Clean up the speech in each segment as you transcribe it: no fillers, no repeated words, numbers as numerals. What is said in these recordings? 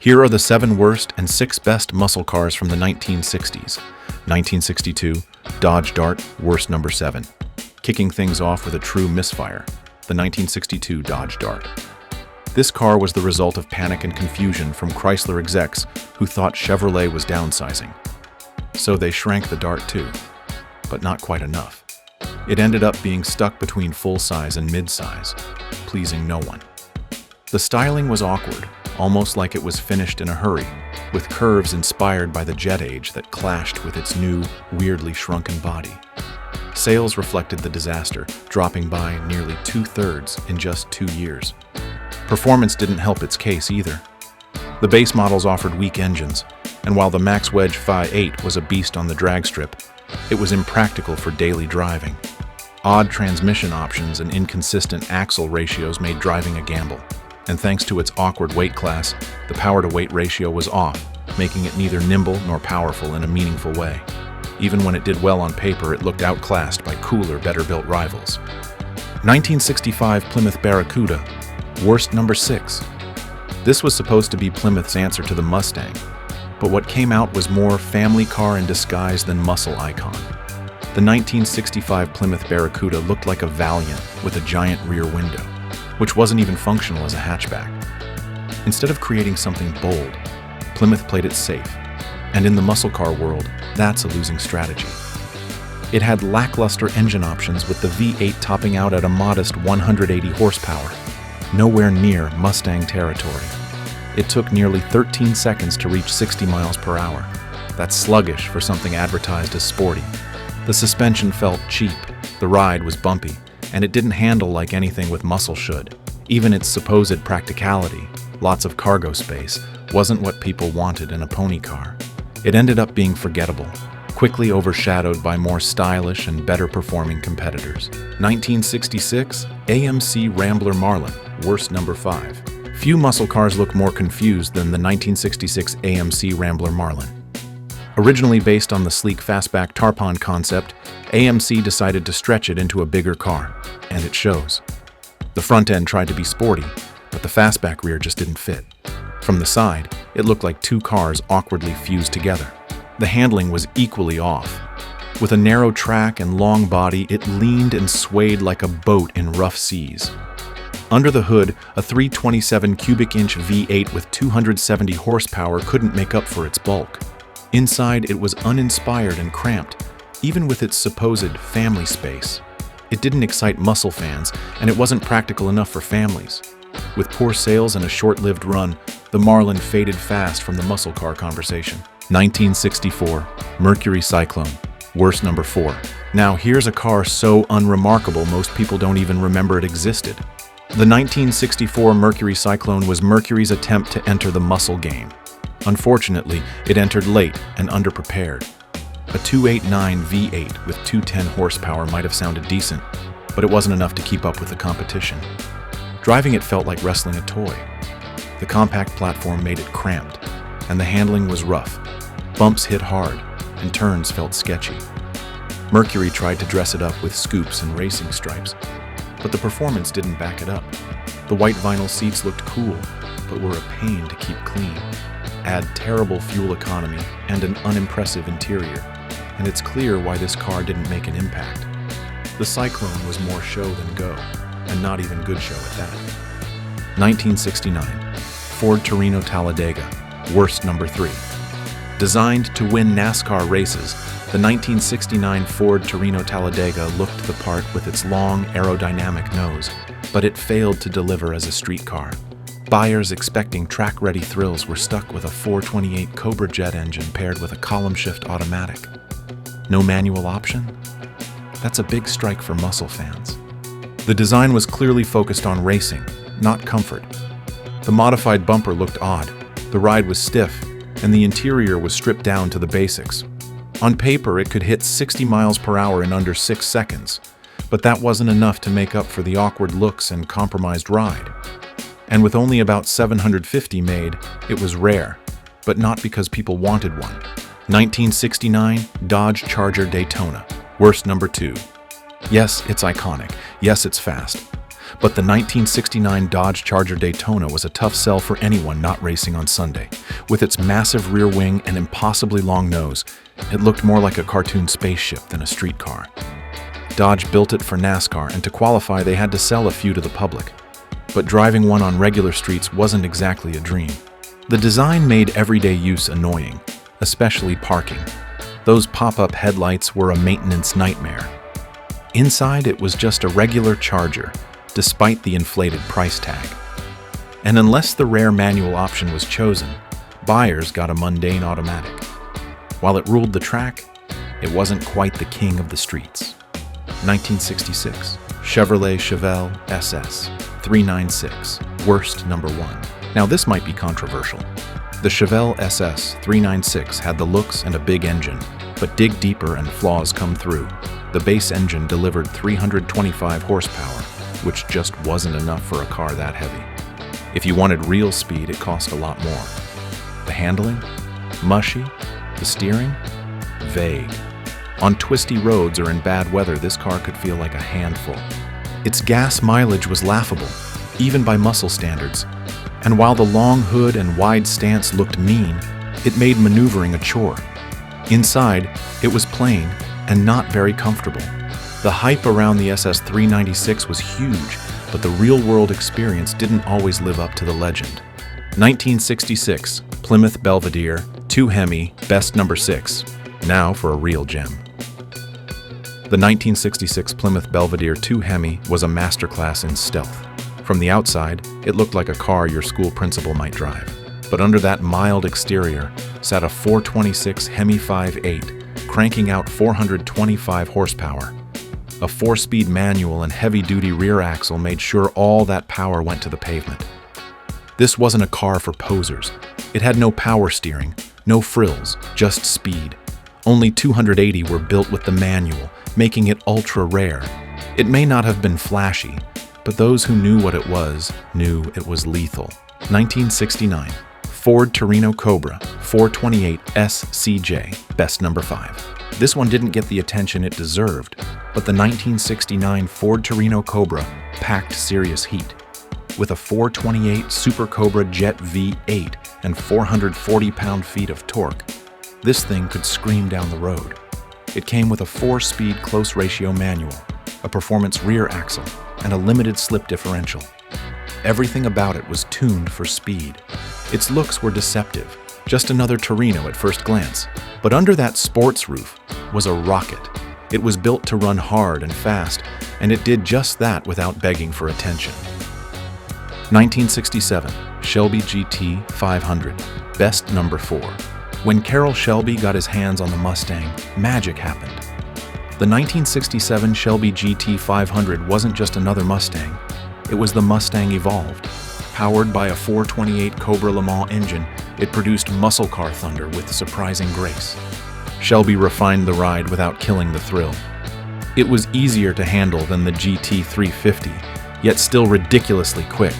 Here are the 7 worst and 6 best muscle cars from the 1960s. 1962, Dodge Dart, worst number 7. Kicking things off with a true misfire, the 1962 Dodge Dart. This car was the result of panic and confusion from Chrysler execs who thought Chevrolet was downsizing. So they shrank the Dart too, but not quite enough. It ended up being stuck between full-size and mid-size, pleasing no one. The styling was awkward, almost like it was finished in a hurry, with curves inspired by the jet age that clashed with its new, weirdly shrunken body. Sales reflected the disaster, dropping by nearly 2/3 in just 2 years. Performance didn't help its case either. The base models offered weak engines, and while the Max Wedge Phi 8 was a beast on the drag strip, it was impractical for daily driving. Odd transmission options and inconsistent axle ratios made driving a gamble. And thanks to its awkward weight class, the power-to-weight ratio was off, making it neither nimble nor powerful in a meaningful way. Even when it did well on paper, it looked outclassed by cooler, better-built rivals. 1965 Plymouth Barracuda, worst number 6. This was supposed to be Plymouth's answer to the Mustang, but what came out was more family car in disguise than muscle icon. The 1965 Plymouth Barracuda looked like a Valiant with a giant rear window, which wasn't even functional as a hatchback. Instead of creating something bold, Plymouth played it safe, and in the muscle car world, that's a losing strategy. It had lackluster engine options with the V8 topping out at a modest 180 horsepower, nowhere near Mustang territory. It took nearly 13 seconds to reach 60 miles per hour. That's sluggish for something advertised as sporty. The suspension felt cheap, the ride was bumpy, and it didn't handle like anything with muscle should. Even its supposed practicality, lots of cargo space, wasn't what people wanted in a pony car. It ended up being forgettable, quickly overshadowed by more stylish and better performing competitors. 1966 AMC Rambler Marlin, worst number 5. Few muscle cars look more confused than the 1966 AMC Rambler Marlin. Originally based on the sleek fastback Tarpon concept, AMC decided to stretch it into a bigger car, and it shows. The front end tried to be sporty, but the fastback rear just didn't fit. From the side, it looked like 2 cars awkwardly fused together. The handling was equally off. With a narrow track and long body, it leaned and swayed like a boat in rough seas. Under the hood, a 327 cubic inch V8 with 270 horsepower couldn't make up for its bulk. Inside, it was uninspired and cramped, even with its supposed family space. It didn't excite muscle fans, and it wasn't practical enough for families. With poor sales and a short-lived run, the Marlin faded fast from the muscle car conversation. 1964 Mercury Cyclone, worst number 4. Now here's a car so unremarkable most people don't even remember it existed. The 1964 Mercury Cyclone was Mercury's attempt to enter the muscle game. Unfortunately, it entered late and underprepared. A 289 V8 with 210 horsepower might have sounded decent, but it wasn't enough to keep up with the competition. Driving it felt like wrestling a toy. The compact platform made it cramped, and the handling was rough. Bumps hit hard, and turns felt sketchy. Mercury tried to dress it up with scoops and racing stripes, but the performance didn't back it up. The white vinyl seats looked cool, but were a pain to keep clean. Add terrible fuel economy and an unimpressive interior, and it's clear why this car didn't make an impact. The Cyclone was more show than go, and not even good show at that. 1969 Ford Torino Talladega, worst number 3. Designed to win NASCAR races, the 1969 Ford Torino Talladega looked the part with its long, aerodynamic nose, but it failed to deliver as a street car. Buyers expecting track-ready thrills were stuck with a 428 Cobra jet engine paired with a column-shift automatic. No manual option? That's a big strike for muscle fans. The design was clearly focused on racing, not comfort. The modified bumper looked odd, the ride was stiff, and the interior was stripped down to the basics. On paper, it could hit 60 miles per hour in under 6 seconds, but that wasn't enough to make up for the awkward looks and compromised ride. And with only about 750 made, it was rare, but not because people wanted one. 1969 Dodge Charger Daytona, worst number 2. Yes, it's iconic. Yes, it's fast. But the 1969 Dodge Charger Daytona was a tough sell for anyone not racing on Sunday. With its massive rear wing and impossibly long nose, it looked more like a cartoon spaceship than a street car. Dodge built it for NASCAR, and to qualify they had to sell a few to the public. But driving one on regular streets wasn't exactly a dream. The design made everyday use annoying, especially parking. Those pop-up headlights were a maintenance nightmare. Inside, it was just a regular Charger, despite the inflated price tag. And unless the rare manual option was chosen, buyers got a mundane automatic. While it ruled the track, it wasn't quite the king of the streets. 1966, Chevrolet Chevelle SS 396, worst number 1. Now this might be controversial. The Chevelle SS 396 had the looks and a big engine, but dig deeper and flaws come through. The base engine delivered 325 horsepower, which just wasn't enough for a car that heavy. If you wanted real speed, it cost a lot more. The handling? Mushy. The steering? Vague. On twisty roads or in bad weather, this car could feel like a handful. Its gas mileage was laughable, even by muscle standards. And while the long hood and wide stance looked mean, it made maneuvering a chore. Inside, it was plain and not very comfortable. The hype around the SS 396 was huge, but the real-world experience didn't always live up to the legend. 1966, Plymouth Belvedere, 2 Hemi, best number 6. Now for a real gem. The 1966 Plymouth Belvedere 2 Hemi was a masterclass in stealth. From the outside, it looked like a car your school principal might drive. But under that mild exterior sat a 426 Hemi 5.8, cranking out 425 horsepower. A 4-speed manual and heavy-duty rear axle made sure all that power went to the pavement. This wasn't a car for posers. It had no power steering, no frills, just speed. Only 280 were built with the manual, making it ultra-rare. It may not have been flashy, but those who knew what it was knew it was lethal. 1969, Ford Torino Cobra 428 SCJ, best number 5. This one didn't get the attention it deserved, but the 1969 Ford Torino Cobra packed serious heat. With a 428 Super Cobra Jet V8 and 440 pound-feet of torque, this thing could scream down the road. It came with a 4-speed close-ratio manual, a performance rear axle, and a limited slip differential. Everything about it was tuned for speed. Its looks were deceptive, just another Torino at first glance. But under that sports roof was a rocket. It was built to run hard and fast, and it did just that without begging for attention. 1967, Shelby GT 500, best number 4. When Carroll Shelby got his hands on the Mustang, magic happened. The 1967 Shelby GT 500 wasn't just another Mustang, it was the Mustang evolved. Powered by a 428 Cobra Le Mans engine, it produced muscle car thunder with surprising grace. Shelby refined the ride without killing the thrill. It was easier to handle than the GT 350, yet still ridiculously quick.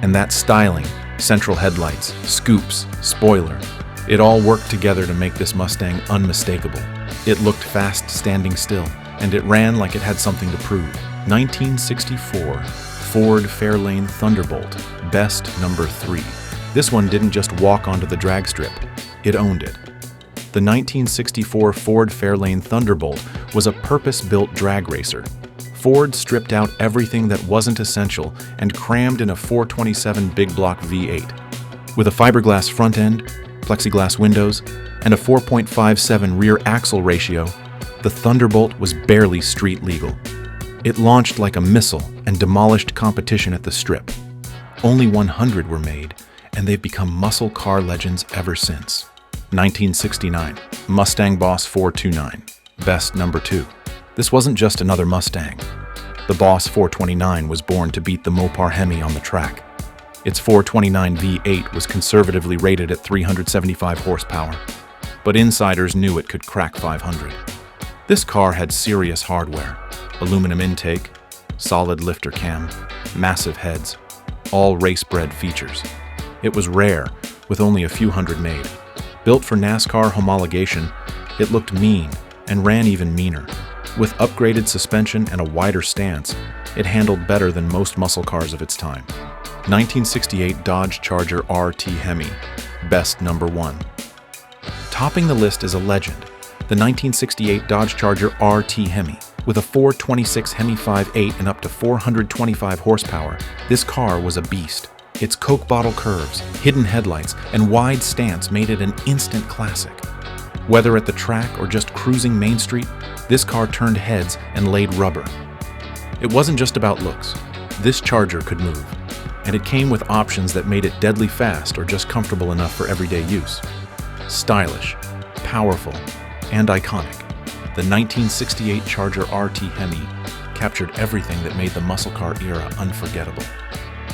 And that styling, central headlights, scoops, spoiler, it all worked together to make this Mustang unmistakable. It looked fast standing still, and it ran like it had something to prove. 1964, Ford Fairlane Thunderbolt, best number 3. This one didn't just walk onto the drag strip, it owned it. The 1964 Ford Fairlane Thunderbolt was a purpose-built drag racer. Ford stripped out everything that wasn't essential and crammed in a 427 big block V8. With a fiberglass front end, plexiglass windows, and a 4.57 rear axle ratio, the Thunderbolt was barely street legal. It launched like a missile and demolished competition at the strip. Only 100 were made, and they've become muscle car legends ever since. 1969, Mustang Boss 429, best number 2. This wasn't just another Mustang. The Boss 429 was born to beat the Mopar Hemi on the track. Its 429 V8 was conservatively rated at 375 horsepower, but insiders knew it could crack 500. This car had serious hardware: aluminum intake, solid lifter cam, massive heads, all race-bred features. It was rare, with only a few hundred made. Built for NASCAR homologation, it looked mean and ran even meaner. With upgraded suspension and a wider stance, it handled better than most muscle cars of its time. 1968 Dodge Charger RT Hemi, best number 1. Topping the list is a legend, the 1968 Dodge Charger RT Hemi. With a 426 Hemi 5.8 and up to 425 horsepower, this car was a beast. Its Coke bottle curves, hidden headlights, and wide stance made it an instant classic. Whether at the track or just cruising Main Street, this car turned heads and laid rubber. It wasn't just about looks. This Charger could move, and it came with options that made it deadly fast or just comfortable enough for everyday use. Stylish, powerful, and iconic, the 1968 Charger RT Hemi captured everything that made the muscle car era unforgettable.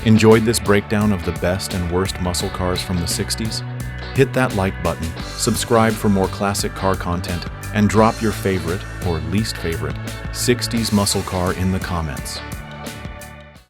Enjoyed this breakdown of the best and worst muscle cars from the 60s? Hit that like button, subscribe for more classic car content, and drop your favorite, or least favorite, 60s muscle car in the comments.